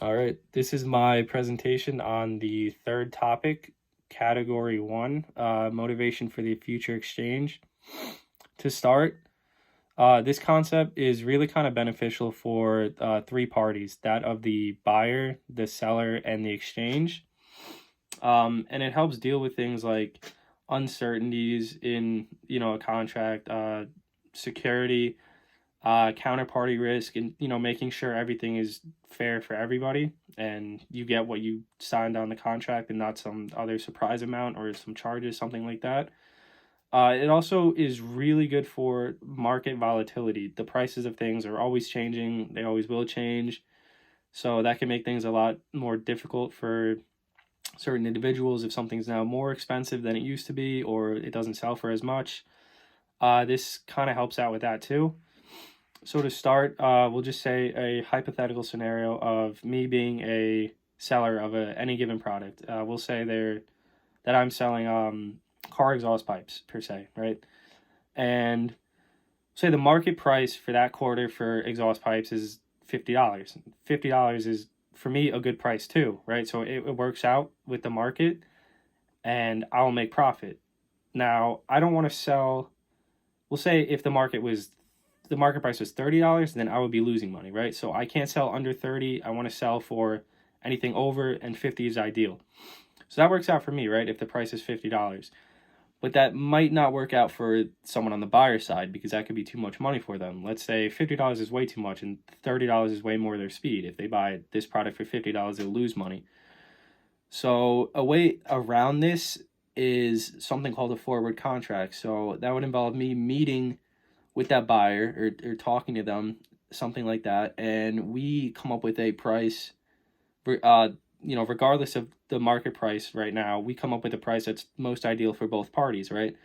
All right, this is my presentation on the third topic, category one, motivation for the future exchange. To start, this concept is really kind of beneficial for three parties, that of the buyer, the seller, and the exchange. And it helps deal with things like uncertainties in, a contract, security, counterparty risk, and making sure everything is fair for everybody and you get what you signed on the contract and not some other surprise amount or some charges, something like that. It also is really good for market volatility. The prices of things are always changing, they always will change, so that can make things a lot more difficult for certain individuals if something's now more expensive than it used to be or it doesn't sell for as much. This kind of helps out with that too. So to start, we'll just say a hypothetical scenario of me being a seller of any given product. We'll say that I'm selling car exhaust pipes per se, right? And say the market price for that quarter for exhaust pipes is $50. $50 is for me a good price too, right? So it works out with the market, and I'll make profit. Now I don't want to sell. We'll say if the market price was $30, then I would be losing money, right? So I can't sell under 30. I want to sell for anything over, and 50 is ideal. So that works out for me, right? If the price is $50. But that might not work out for someone on the buyer side because that could be too much money for them. Let's say $50 is way too much and $30 is way more their speed. If they buy this product for $50, they'll lose money. So a way around this is something called a forward contract. So that would involve me meeting with that buyer or talking to them, something like that, and we come up with a price. Uh, regardless of the market price right now, we come up with a price that's most ideal for both parties, right?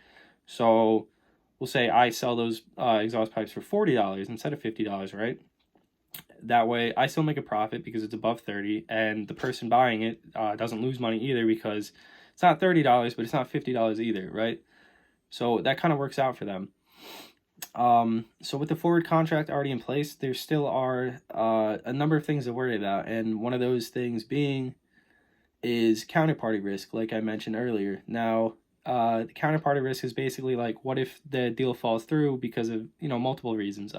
So we'll say I sell those exhaust pipes for $40 instead of $50, right? That way, I still make a profit because it's above 30, and the person buying it doesn't lose money either because it's not $30, but it's not $50 either, right? So that kind of works out for them. So with the forward contract already in place, there still are a number of things to worry about, and one of those things being is counterparty risk, like I mentioned earlier. Now, the counterparty risk is basically like, what if the deal falls through because of multiple reasons?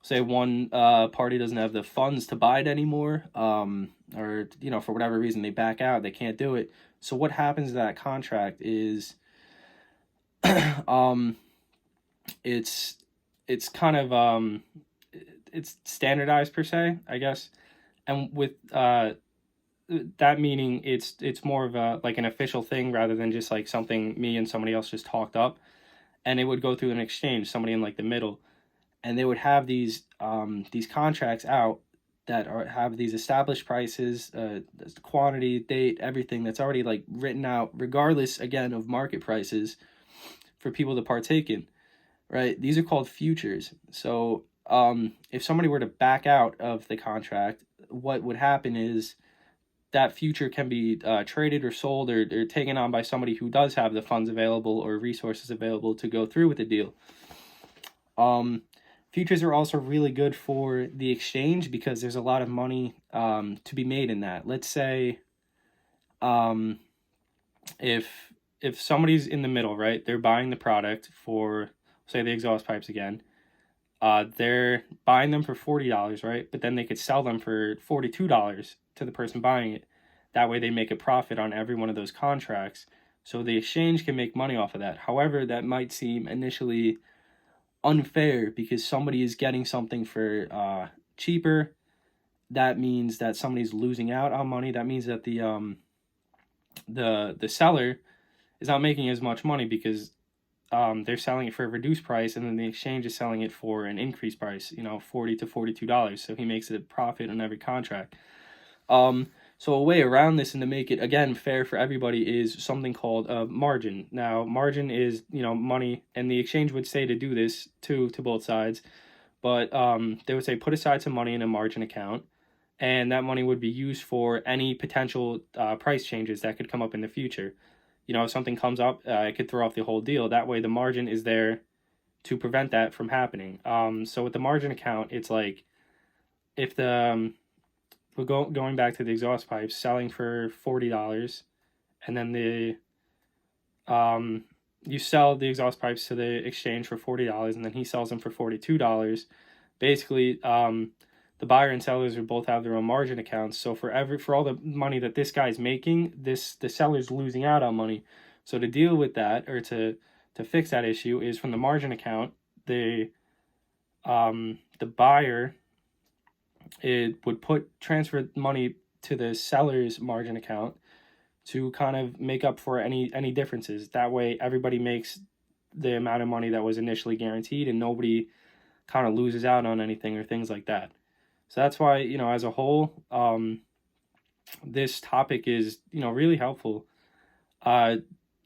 Say one party doesn't have the funds to buy it anymore, or for whatever reason they back out, they can't do it. So what happens to that contract is, um, it's it's kind of it's standardized per se, I guess, and with that meaning it's more of a like an official thing rather than just like something me and somebody else just talked up, and it would go through an exchange, somebody in like the middle, and they would have these contracts out that have these established prices, quantity, date, everything that's already like written out, regardless again of market prices for people to partake in, right? These are called futures. So if somebody were to back out of the contract, what would happen is that future can be traded or sold or taken on by somebody who does have the funds available or resources available to go through with the deal. Futures are also really good for the exchange because there's a lot of money to be made in that. Let's say um, if somebody's in the middle, right? They're buying the product for, say, the exhaust pipes again. They're buying them for $40, right? But then they could sell them for $42 to the person buying it. That way, they make a profit on every one of those contracts. So the exchange can make money off of that. However, that might seem initially unfair because somebody is getting something for cheaper. That means that somebody's losing out on money. That means that the seller is not making as much money because they're selling it for a reduced price, and then the exchange is selling it for an increased price, $40 to $42. So he makes a profit on every contract. So a way around this and to make it again fair for everybody is something called a margin. Now, margin is money, and the exchange would say to do this to both sides, but they would say put aside some money in a margin account, and that money would be used for any potential price changes that could come up in the future. If something comes up, it could throw off the whole deal. That way, the margin is there to prevent that from happening. So with the margin account, it's like if going back to the exhaust pipes, selling for $40, and then you sell the exhaust pipes to the exchange for $40, and then he sells them for $42. Basically, the buyer and sellers would both have their own margin accounts. So for all the money that this guy's making, the seller's losing out on money. So to deal with that, or to fix that issue, is from the margin account, the buyer, it would transfer money to the seller's margin account to kind of make up for any differences. That way everybody makes the amount of money that was initially guaranteed, and nobody kind of loses out on anything or things like that. So that's why, as a whole, this topic is, really helpful,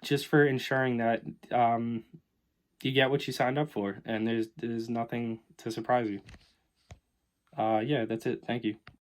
just for ensuring that you get what you signed up for, and there's nothing to surprise you. Yeah, that's it. Thank you.